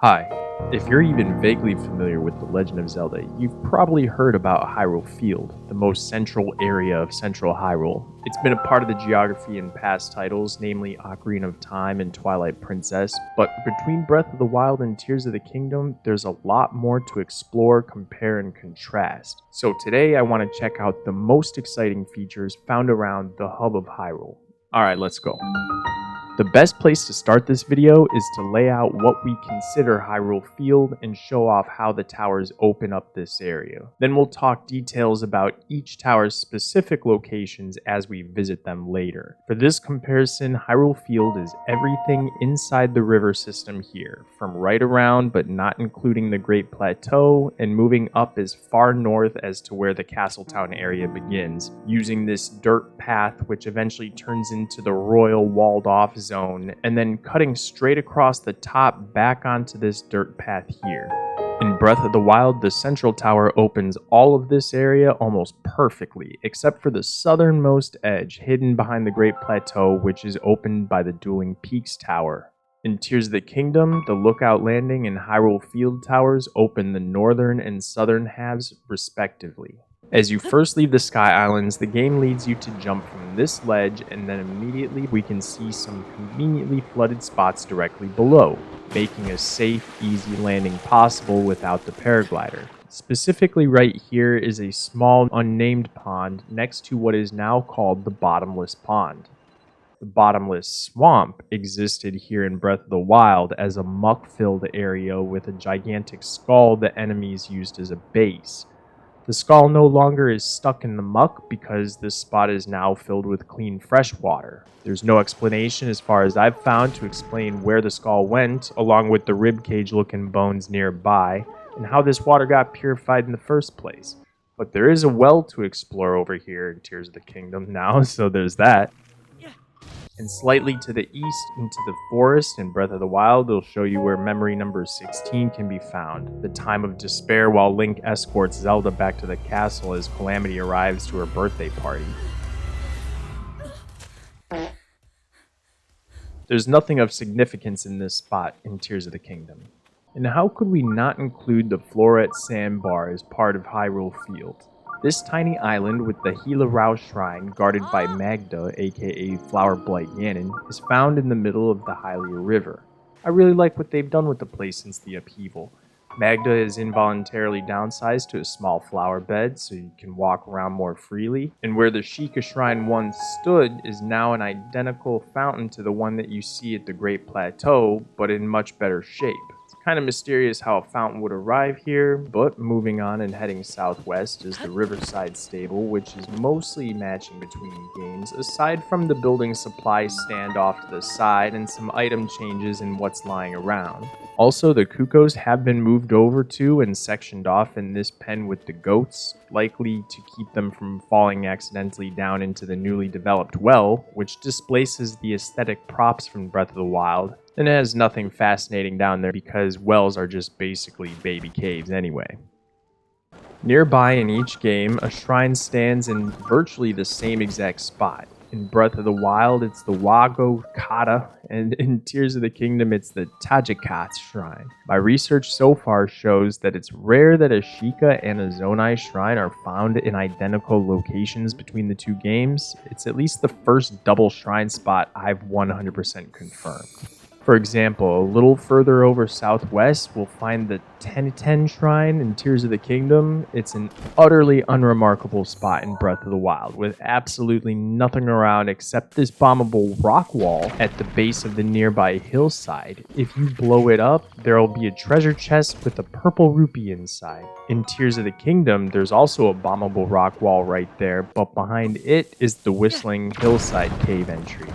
Hi. If you're even vaguely familiar with The Legend of Zelda, you've probably heard about Hyrule Field, the most central area of Central Hyrule. It's been a part of the geography in past titles, namely Ocarina of Time and Twilight Princess, but between Breath of the Wild and Tears of the Kingdom, there's a lot more to explore, compare, and contrast. So today I want to check out the most exciting features found around the hub of Hyrule. Alright, let's go. The best place to start this video is to lay out what we consider Hyrule Field and show off how the towers open up this area. Then we'll talk details about each tower's specific locations as we visit them later. For this comparison, Hyrule Field is everything inside the river system here, from right around but not including the Great Plateau, and moving up as far north as to where the Castletown area begins, using this dirt path which eventually turns into the royal walled-off zone, and then cutting straight across the top back onto this dirt path here. In Breath of the Wild, the Central Tower opens all of this area almost perfectly, except for the southernmost edge hidden behind the Great Plateau, which is opened by the Dueling Peaks Tower. In Tears of the Kingdom, the Lookout Landing and Hyrule Field Towers open the northern and southern halves respectively. As you first leave the Sky Islands, the game leads you to jump from this ledge, and then immediately we can see some conveniently flooded spots directly below, making a safe, easy landing possible without the paraglider. Specifically right here is a small, unnamed pond next to what is now called the Bottomless Pond. The Bottomless Swamp existed here in Breath of the Wild as a muck-filled area with a gigantic skull the enemies used as a base. The skull no longer is stuck in the muck because this spot is now filled with clean fresh water. There's no explanation as far as I've found to explain where the skull went, along with the ribcage looking bones nearby, and how this water got purified in the first place. But there is a well to explore over here in Tears of the Kingdom now, so there's that. And slightly to the east into the forest in Breath of the Wild, it'll show you where memory number 16 can be found. The time of despair while Link escorts Zelda back to the castle as Calamity arrives to her birthday party. There's nothing of significance in this spot in Tears of the Kingdom. And how could we not include the Floret Sandbar as part of Hyrule Field? This tiny island with the Hyrule Shrine, guarded by Magda, aka Flower Blight Ganon, is found in the middle of the Hyrule River. I really like what they've done with the place since the upheaval. Magda is involuntarily downsized to a small flower bed so you can walk around more freely, and where the Sheikah Shrine once stood is now an identical fountain to the one that you see at the Great Plateau, but in much better shape. Kind of mysterious how a fountain would arrive here, but moving on and heading southwest is the Riverside Stable, which is mostly matching between games, aside from the building supply stand off to the side and some item changes in what's lying around. Also, the Cuckoos have been moved over to and sectioned off in this pen with the goats, likely to keep them from falling accidentally down into the newly developed well, which displaces the aesthetic props from Breath of the Wild. And it has nothing fascinating down there because wells are just basically baby caves anyway. Nearby in each game, a shrine stands in virtually the same exact spot. In Breath of the Wild, it's the Wago Kata, and in Tears of the Kingdom, it's the Tajikat Shrine. My research so far shows that it's rare that a Sheikah and a Zonai Shrine are found in identical locations between the two games. It's at least the first double shrine spot I've 100% confirmed. For example, a little further over southwest, we'll find the Ten Shrine in Tears of the Kingdom. It's an utterly unremarkable spot in Breath of the Wild, with absolutely nothing around except this bombable rock wall at the base of the nearby hillside. If you blow it up, there'll be a treasure chest with a purple rupee inside. In Tears of the Kingdom, there's also a bombable rock wall right there, but behind it is the Whistling Hillside cave entry.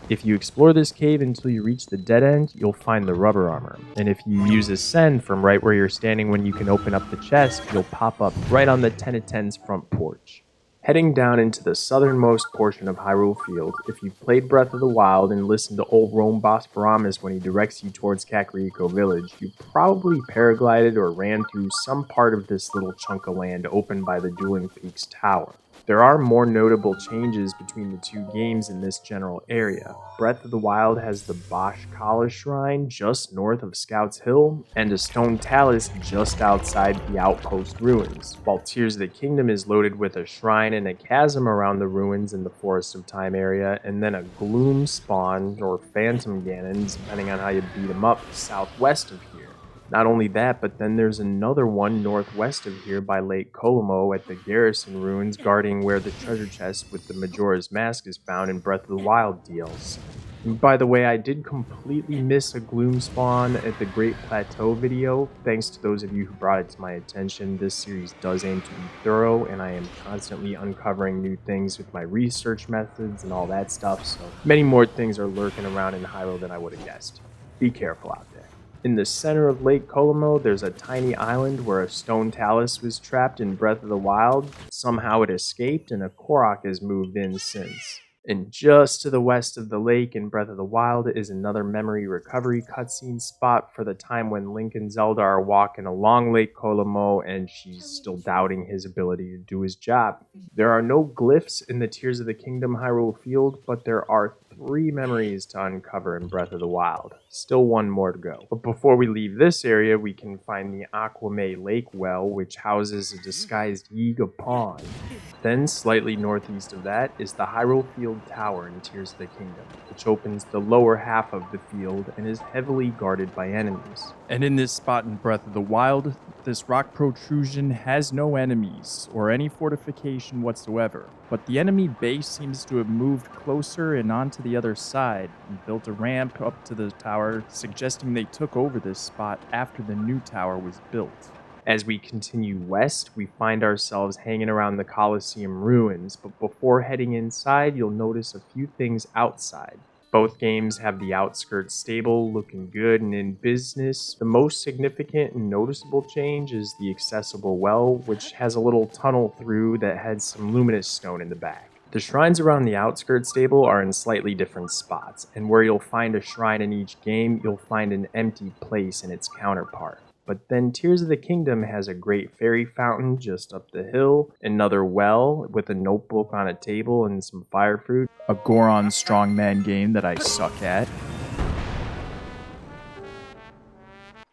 If you explore this cave until you reach the dead end, you'll find the rubber armor. And if you use Ascend from right where you're standing when you can open up the chest, you'll pop up right on the Ten's front porch. Heading down into the southernmost portion of Hyrule Field, if you've played Breath of the Wild and listened to old Rome boss Baramis when he directs you towards Kakariko Village, you probably paraglided or ran through some part of this little chunk of land opened by the Dueling Peaks Tower. There are more notable changes between the two games in this general area. Breath of the Wild has the Bosch Kala Shrine just north of Scouts Hill, and a stone talus just outside the Outpost Ruins, while Tears of the Kingdom is loaded with a shrine and a chasm around the ruins in the Forest of Time area, and then a Gloom spawn, or Phantom Ganons, depending on how you beat them up, southwest of here. Not only that, but then there's another one northwest of here by Lake Kolomo at the Garrison Ruins, guarding where the treasure chest with the Majora's Mask is found in Breath of the Wild DLC. And by the way, I did completely miss a Gloom spawn at the Great Plateau video. Thanks to those of you who brought it to my attention. This series does aim to be thorough, and I am constantly uncovering new things with my research methods and all that stuff, so many more things are lurking around in Hyrule than I would have guessed. Be careful out there. In the center of Lake Kolomo, there's a tiny island where a stone talus was trapped in Breath of the Wild. Somehow it escaped, and a Korok has moved in since. And just to the west of the lake in Breath of the Wild is another memory recovery cutscene spot for the time when Link and Zelda are walking along Lake Kolomo and she's still doubting his ability to do his job. There are no glyphs in the Tears of the Kingdom Hyrule Field, but there are 3 memories to uncover in Breath of the Wild. Still one more to go. But before we leave this area, we can find the Aquame Lake Well, which houses a disguised Yiga Pond. Then, slightly northeast of that, is the Hyrule Field Tower in Tears of the Kingdom, which opens the lower half of the field and is heavily guarded by enemies. And in this spot in Breath of the Wild, this rock protrusion has no enemies or any fortification whatsoever, but the enemy base seems to have moved closer and onto the other side and built a ramp up to the tower, suggesting they took over this spot after the new tower was built. As we continue west, we find ourselves hanging around the Colosseum Ruins, but before heading inside, you'll notice a few things outside. Both games have the Outskirts Stable looking good and in business. The most significant and noticeable change is the accessible well, which has a little tunnel through that has some luminous stone in the back. The shrines around the Outskirts Stable are in slightly different spots, and where you'll find a shrine in each game, you'll find an empty place in its counterpart. But then Tears of the Kingdom has a great fairy fountain just up the hill, another well with a notebook on a table and some fire fruit, A Goron strongman game that I suck at.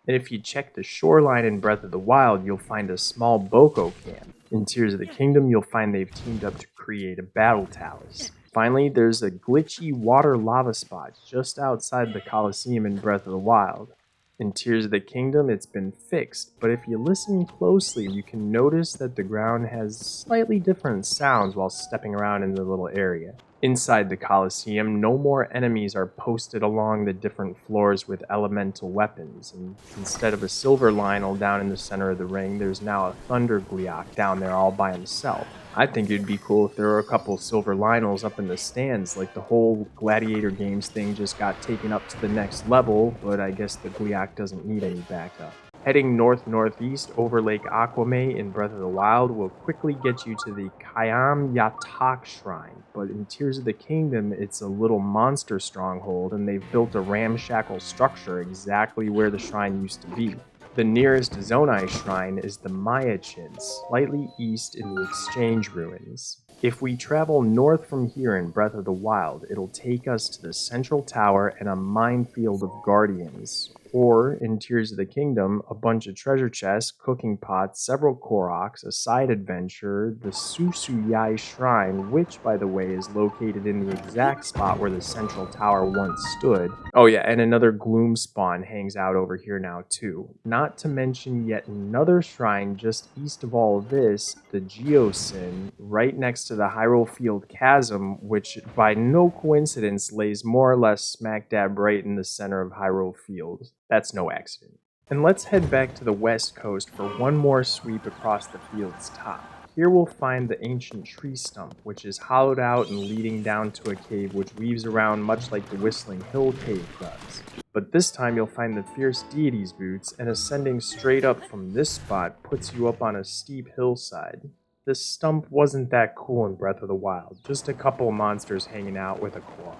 and if you check the shoreline in Breath of the Wild, you'll find a small Boko camp. In Tears of the Kingdom, you'll find they've teamed up to create a battle talus. Finally, there's a glitchy water lava spot just outside the Colosseum in Breath of the Wild. In Tears of the Kingdom, it's been fixed, but if you listen closely, you can notice that the ground has slightly different sounds while stepping around in the little area. Inside the Colosseum, no more enemies are posted along the different floors with elemental weapons, and instead of a silver Lionel down in the center of the ring, there's now a Thunder Gleeok down there all by himself. I think it'd be cool if there were a couple silver Lionels up in the stands, like the whole Gladiator Games thing just got taken up to the next level, but I guess the Gleeok doesn't need any backup. Heading north-northeast over Lake Aquame in Breath of the Wild will quickly get you to the Kayam Yatak Shrine, but in Tears of the Kingdom it's a little monster stronghold and they've built a ramshackle structure exactly where the shrine used to be. The nearest Zonai shrine is the Mayachin, slightly east in the Exchange Ruins. If we travel north from here in Breath of the Wild, it'll take us to the Central Tower and a minefield of guardians. Or, in Tears of the Kingdom, a bunch of treasure chests, cooking pots, several Koroks, a side adventure, the Susuyai Shrine, which, by the way, is located in the exact spot where the Central Tower once stood. Oh yeah, and another Gloom spawn hangs out over here now too. Not to mention yet another shrine just east of all of this, the Geosin, right next to the Hyrule Field chasm, which by no coincidence lays more or less smack dab right in the center of Hyrule Field. That's no accident. And let's head back to the west coast for one more sweep across the field's top. Here we'll find the ancient tree stump, which is hollowed out and leading down to a cave which weaves around much like the Whistling Hill cave does. But this time you'll find the fierce deity's boots, and ascending straight up from this spot puts you up on a steep hillside. This stump wasn't that cool in Breath of the Wild, just a couple monsters hanging out with a claw.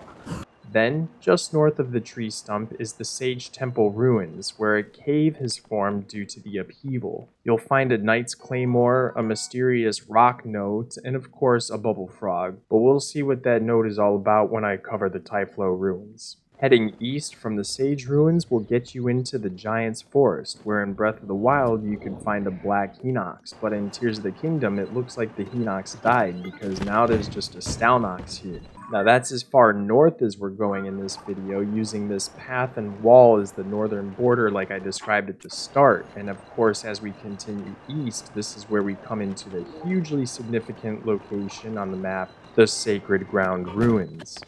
Then, just north of the tree stump is the Sage Temple Ruins, where a cave has formed due to the upheaval. You'll find a Knight's Claymore, a mysterious rock note, and of course a bubble frog, but we'll see what that note is all about when I cover the Typhlo Ruins. Heading east from the Sage Ruins will get you into the Giant's Forest, where in Breath of the Wild you can find a black Hinox, but in Tears of the Kingdom it looks like the Hinox died because now there's just a Stalnox here. Now that's as far north as we're going in this video, using this path and wall as the northern border like I described at the start, and of course as we continue east, this is where we come into the hugely significant location on the map, the Sacred Ground Ruins.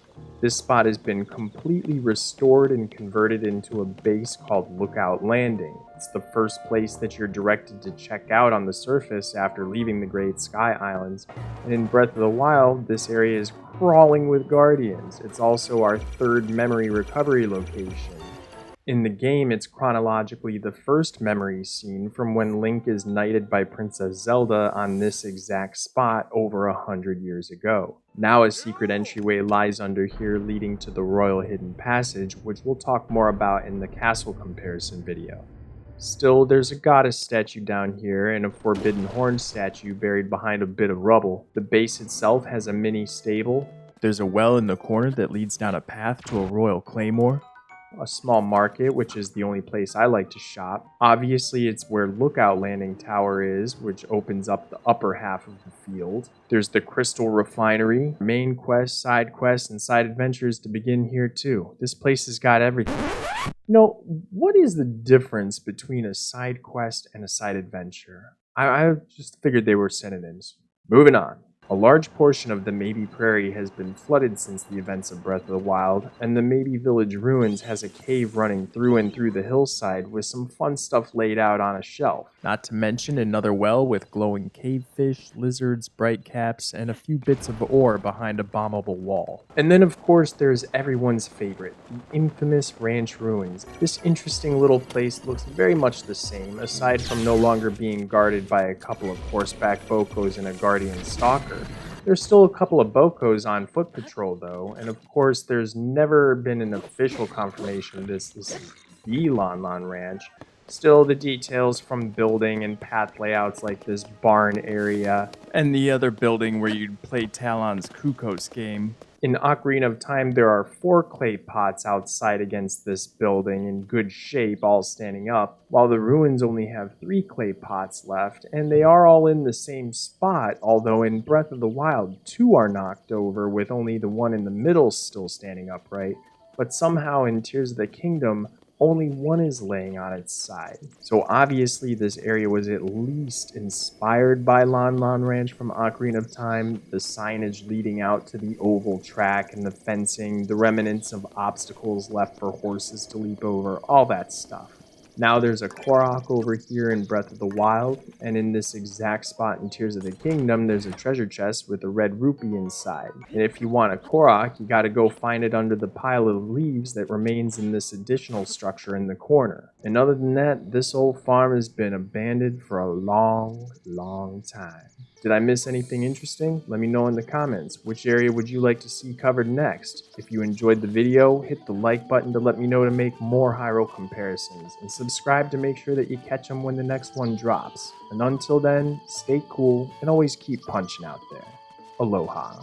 This spot has been completely restored and converted into a base called Lookout Landing. It's the first place that you're directed to check out on the surface after leaving the Great Sky Islands, and in Breath of the Wild, this area is crawling with guardians. It's also our third memory recovery location. In the game, it's chronologically the first memory scene from when Link is knighted by Princess Zelda on this exact spot over 100 years ago. Now a secret entryway lies under here leading to the Royal Hidden Passage, which we'll talk more about in the castle comparison video. Still, there's a goddess statue down here and a Forbidden Horn statue buried behind a bit of rubble. The base itself has a mini stable. There's a well in the corner that leads down a path to a royal claymore. A small market, which is the only place I like to shop. Obviously, it's where Lookout Landing Tower is, which opens up the upper half of the field. There's the Crystal Refinery, main quest, side quests, and side adventures to begin here too. This place has got everything. No, what is the difference between a side quest and a side adventure? I just figured they were synonyms. Moving on. A large portion of the Mabe Prarie has been flooded since the events of Breath of the Wild, and the Mabe Village Ruins has a cave running through and through the hillside with some fun stuff laid out on a shelf. Not to mention another well with glowing cavefish, lizards, bright caps, and a few bits of ore behind a bombable wall. And then of course there's everyone's favorite, the infamous Ranch Ruins. This interesting little place looks very much the same, aside from no longer being guarded by a couple of horseback bocos and a guardian stalker. There's still a couple of bocos on foot patrol though, and of course there's never been an official confirmation this is the Lon Lon Ranch. Still, the details from building and path layouts like this barn area. And the other building where you'd play Talon's Kukos game. In Ocarina of Time, there are 4 clay pots outside against this building in good shape, all standing up, while the ruins only have 3 clay pots left, and they are all in the same spot, although in Breath of the Wild, 2 are knocked over, with only the one in the middle still standing upright, but somehow in Tears of the Kingdom, only one is laying on its side. So obviously this area was at least inspired by Lon Lon Ranch from Ocarina of Time, the signage leading out to the oval track and the fencing, the remnants of obstacles left for horses to leap over, all that stuff. Now there's a Korok over here in Breath of the Wild, and in this exact spot in Tears of the Kingdom, there's a treasure chest with a red rupee inside. And if you want a Korok, you gotta go find it under the pile of leaves that remains in this additional structure in the corner. And other than that, this old farm has been abandoned for a long, long time. Did I miss anything interesting? Let me know in the comments. Which area would you like to see covered next? If you enjoyed the video, hit the like button to let me know to make more Hyrule comparisons, and subscribe to make sure that you catch them when the next one drops. And until then, stay cool and always keep punching out there. Aloha.